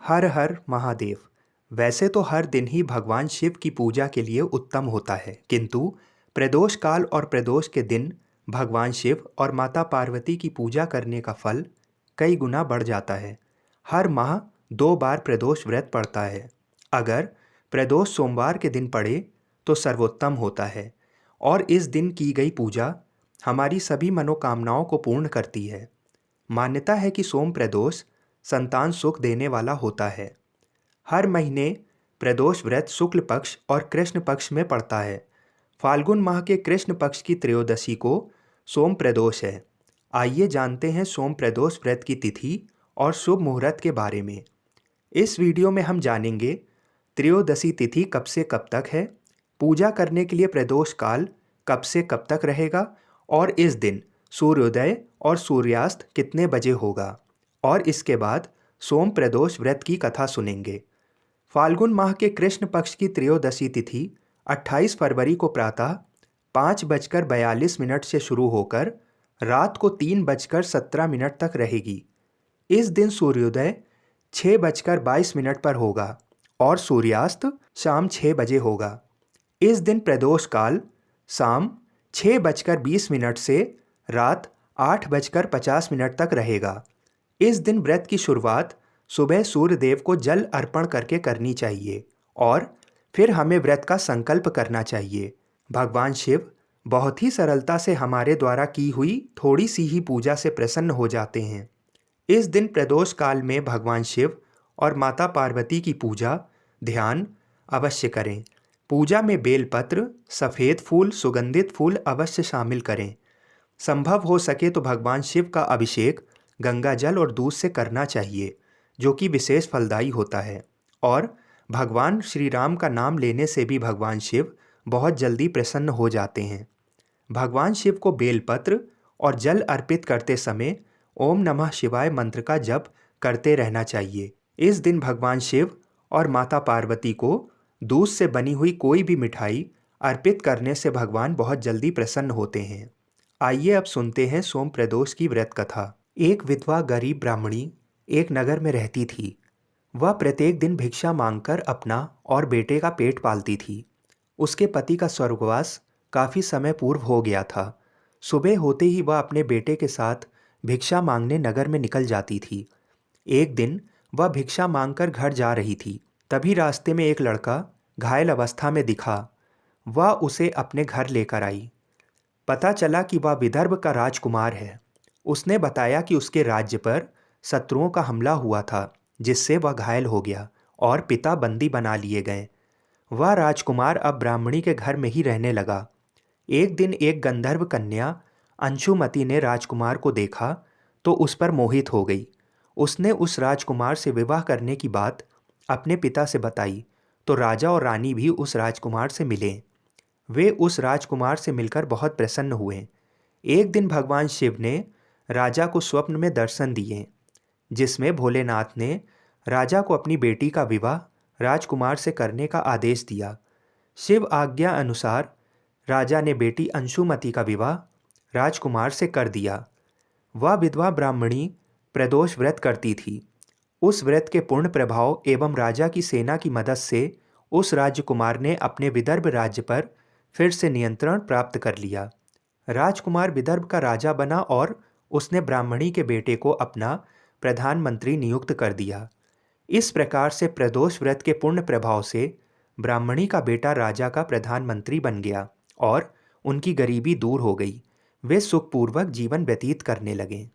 हर हर महादेव। वैसे तो हर दिन ही भगवान शिव की पूजा के लिए उत्तम होता है, किंतु प्रदोष काल और प्रदोष के दिन भगवान शिव और माता पार्वती की पूजा करने का फल कई गुना बढ़ जाता है। हर माह 2 बार प्रदोष व्रत पड़ता है। अगर प्रदोष सोमवार के दिन पड़े तो सर्वोत्तम होता है और इस दिन की गई पूजा हमारी सभी मनोकामनाओं को पूर्ण करती है। मान्यता है कि सोम प्रदोष संतान सुख देने वाला होता है। हर महीने प्रदोष व्रत शुक्ल पक्ष और कृष्ण पक्ष में पड़ता है। फाल्गुन माह के कृष्ण पक्ष की त्रयोदशी को सोम प्रदोष है। आइए जानते हैं सोम प्रदोष व्रत की तिथि और शुभ मुहूर्त के बारे में। इस वीडियो में हम जानेंगे त्रयोदशी तिथि कब से कब तक है, पूजा करने के लिए प्रदोष काल कब से कब तक रहेगा और इस दिन सूर्योदय और सूर्यास्त कितने बजे होगा, और इसके बाद सोम प्रदोष व्रत की कथा सुनेंगे। फाल्गुन माह के कृष्ण पक्ष की त्रयोदशी तिथि 28 फरवरी को प्रातः 5:42 से शुरू होकर रात को 3:17 तक रहेगी। इस दिन सूर्योदय 6:22 पर होगा और सूर्यास्त शाम 6 बजे होगा। इस दिन प्रदोष काल शाम 6:20 से रात 8:50 तक रहेगा। इस दिन व्रत की शुरुआत सुबह सूर्य देव को जल अर्पण करके करनी चाहिए और फिर हमें व्रत का संकल्प करना चाहिए। भगवान शिव बहुत ही सरलता से हमारे द्वारा की हुई थोड़ी सी ही पूजा से प्रसन्न हो जाते हैं। इस दिन प्रदोष काल में भगवान शिव और माता पार्वती की पूजा ध्यान अवश्य करें। पूजा में बेलपत्र, सफ़ेद फूल, सुगंधित फूल अवश्य शामिल करें। संभव हो सके तो भगवान शिव का अभिषेक गंगा जल और दूध से करना चाहिए, जो कि विशेष फलदायी होता है। और भगवान श्री राम का नाम लेने से भी भगवान शिव बहुत जल्दी प्रसन्न हो जाते हैं। भगवान शिव को बेलपत्र और जल अर्पित करते समय ओम नमः शिवाय मंत्र का जप करते रहना चाहिए। इस दिन भगवान शिव और माता पार्वती को दूध से बनी हुई कोई भी मिठाई अर्पित करने से भगवान बहुत जल्दी प्रसन्न होते हैं। आइए अब सुनते हैं सोम प्रदोष की व्रत कथा। एक विधवा गरीब ब्राह्मणी एक नगर में रहती थी। वह प्रत्येक दिन भिक्षा मांगकर अपना और बेटे का पेट पालती थी। उसके पति का स्वर्गवास काफ़ी समय पूर्व हो गया था। सुबह होते ही वह अपने बेटे के साथ भिक्षा मांगने नगर में निकल जाती थी। एक दिन वह भिक्षा मांगकर घर जा रही थी, तभी रास्ते में एक लड़का घायल अवस्था में दिखा। वह उसे अपने घर लेकर आई। पता चला कि वह विदर्भ का राजकुमार है। उसने बताया कि उसके राज्य पर शत्रुओं का हमला हुआ था, जिससे वह घायल हो गया और पिता बंदी बना लिए गए। वह राजकुमार अब ब्राह्मणी के घर में ही रहने लगा। एक दिन एक गंधर्व कन्या अंशुमति ने राजकुमार को देखा तो उस पर मोहित हो गई। उसने उस राजकुमार से विवाह करने की बात अपने पिता से बताई तो राजा और रानी भी उस राजकुमार से मिले। वे उस राजकुमार से मिलकर बहुत प्रसन्न हुए। एक दिन भगवान शिव ने राजा को स्वप्न में दर्शन दिए, जिसमें भोलेनाथ ने राजा को अपनी बेटी का विवाह राजकुमार से करने का आदेश दिया। शिव आज्ञा अनुसार राजा ने बेटी अंशुमति का विवाह राजकुमार से कर दिया। वह विधवा ब्राह्मणी प्रदोष व्रत करती थी। उस व्रत के पूर्ण प्रभाव एवं राजा की सेना की मदद से उस राजकुमार ने अपने विदर्भ राज्य पर फिर से नियंत्रण प्राप्त कर लिया। राजकुमार विदर्भ का राजा बना और उसने ब्राह्मणी के बेटे को अपना प्रधानमंत्री नियुक्त कर दिया। इस प्रकार से प्रदोष व्रत के पूर्ण प्रभाव से ब्राह्मणी का बेटा राजा का प्रधानमंत्री बन गया और उनकी गरीबी दूर हो गई। वे सुखपूर्वक जीवन व्यतीत करने लगे।